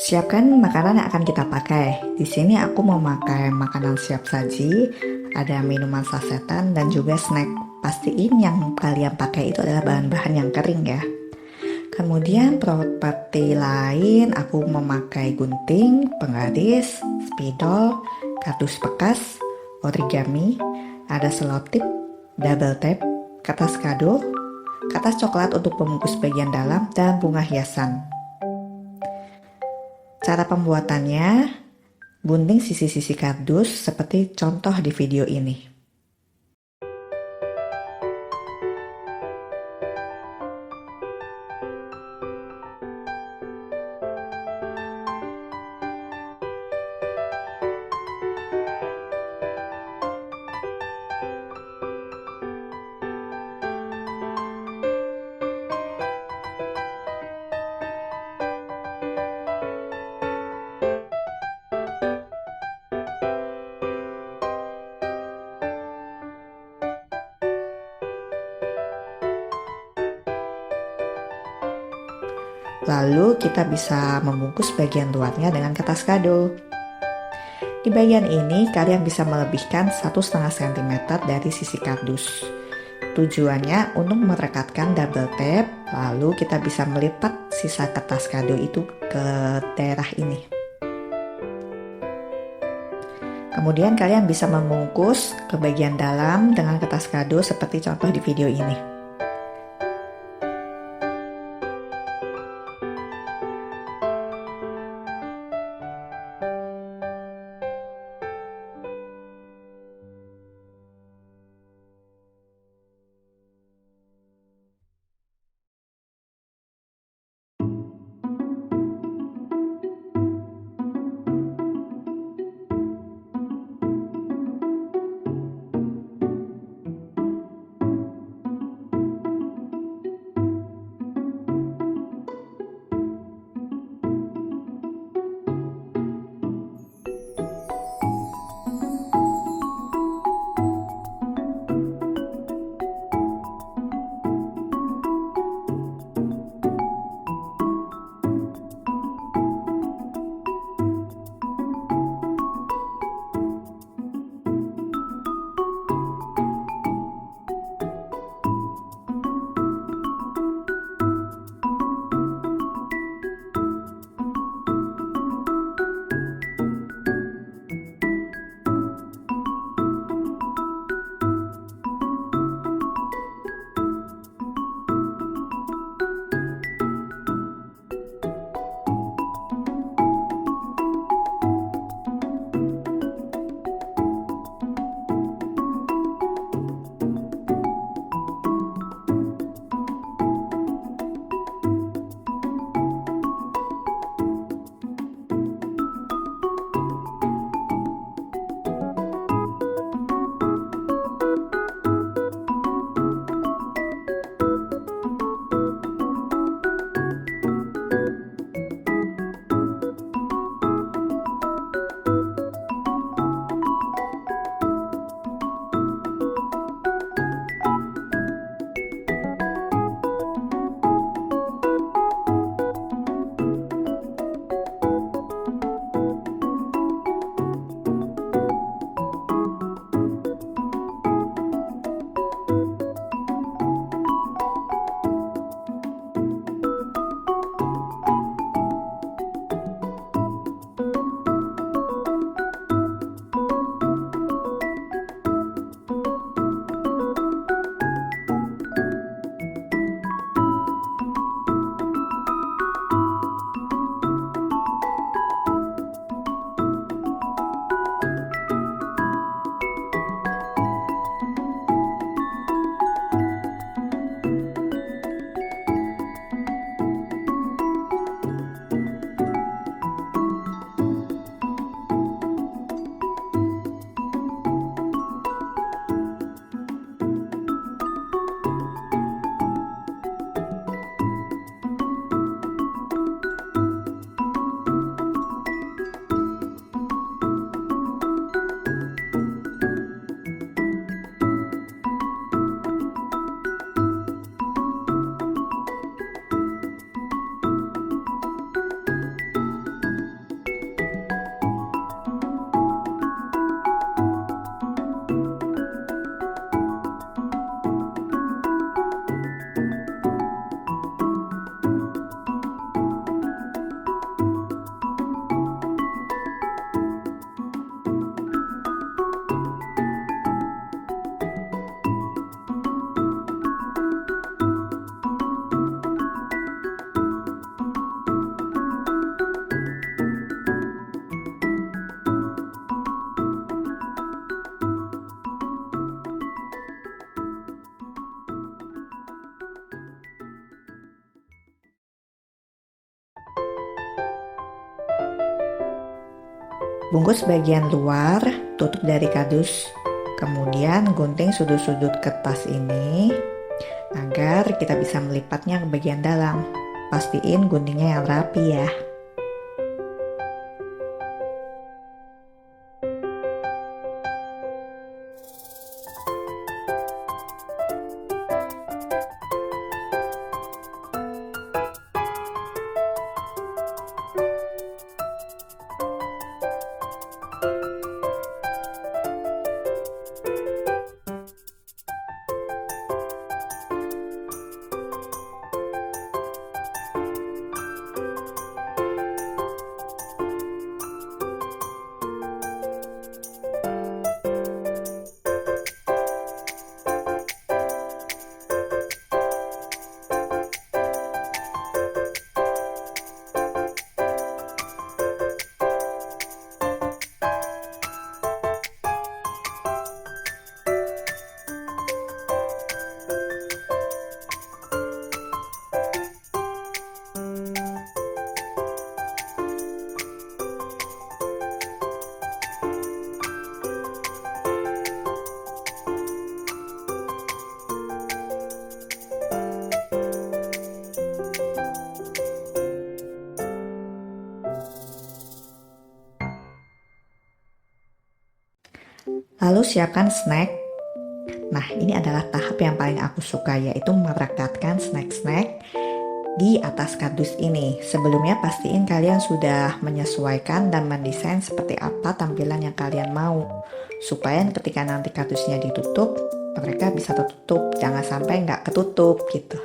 Siapkan makanan yang akan kita pakai. Di sini aku memakai makanan siap saji, ada minuman sasetan dan juga snack. Pastiin yang kalian pakai itu adalah bahan-bahan yang kering ya. Kemudian properti lain aku memakai gunting, penggaris, spidol, kardus bekas, origami, ada selotip, double tape, kertas kado, kertas coklat untuk pembungkus bagian dalam, dan bunga hiasan. Cara pembuatannya, gunting sisi-sisi kardus seperti contoh di video ini. Lalu kita bisa membungkus bagian luarnya dengan kertas kado. Di bagian ini kalian bisa melebihkan 1,5 cm dari sisi kardus. Tujuannya untuk merekatkan double tape, lalu kita bisa melipat sisa kertas kado itu ke daerah ini. Kemudian kalian bisa membungkus ke bagian dalam dengan kertas kado seperti contoh di video ini. Bungkus bagian luar, tutup dari kardus, kemudian gunting sudut-sudut kertas ini agar kita bisa melipatnya ke bagian dalam. Pastiin guntingnya yang rapi ya. Lalu siapkan snack. Nah, ini adalah tahap yang paling aku suka, yaitu merekatkan snack-snack di atas kardus ini. Sebelumnya pastiin kalian sudah menyesuaikan dan mendesain seperti apa tampilan yang kalian mau, supaya ketika nanti kardusnya ditutup, mereka bisa tertutup, jangan sampai nggak ketutup gitu.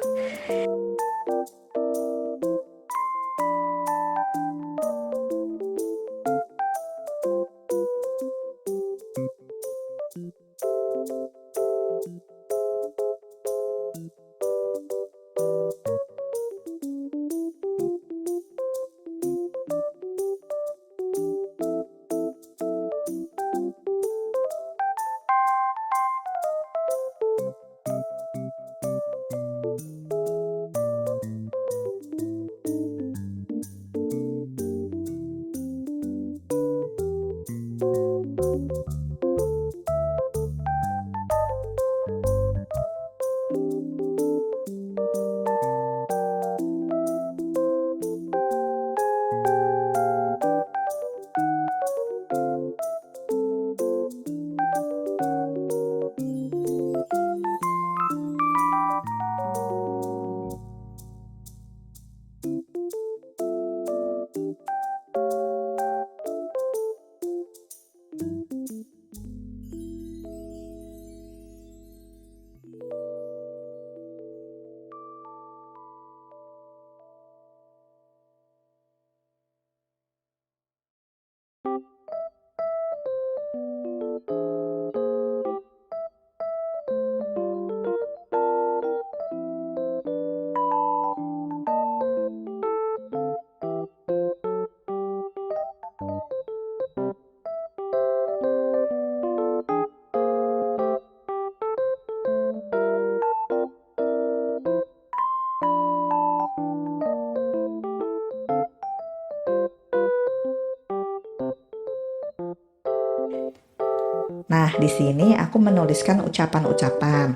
Nah, di sini aku menuliskan ucapan-ucapan.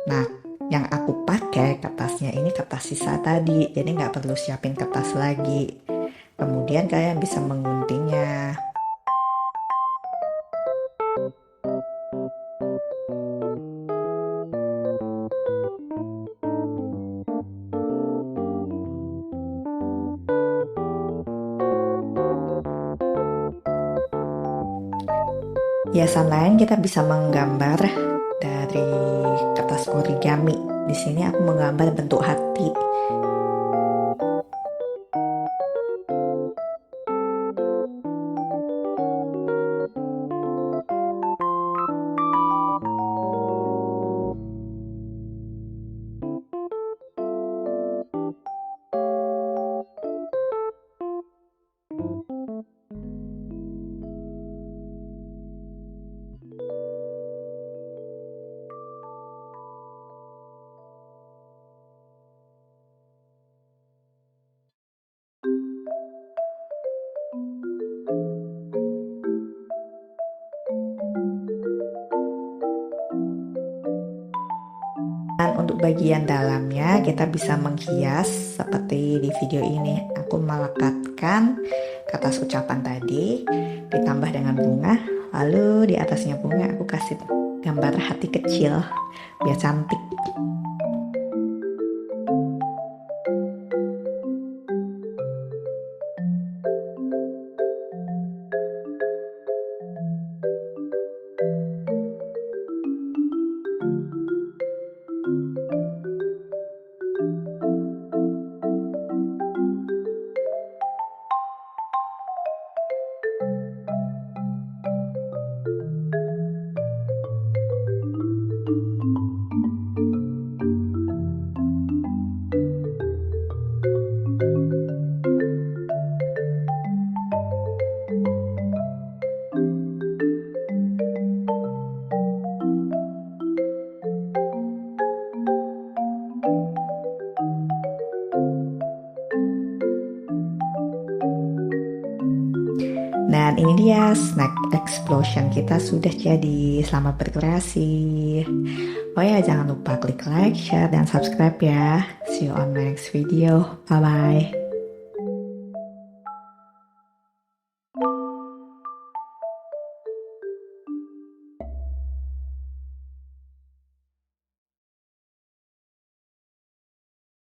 Nah, yang aku pakai kertasnya ini kertas sisa tadi, jadi nggak perlu siapin kertas lagi. Kemudian kalian bisa menguntingnya. Hiasan lain kita bisa menggambar dari kertas origami. Di sini aku menggambar bentuk hati. Dan untuk bagian dalamnya kita bisa menghias seperti di video ini. Aku melekatkan kertas ucapan tadi ditambah dengan bunga, lalu di atasnya bunga aku kasih gambar hati kecil biar cantik. Dan ini dia snack explosion kita sudah jadi. Selamat berkreasi. Oh ya, jangan lupa klik like, share, dan subscribe ya. See you on my next video. Bye bye.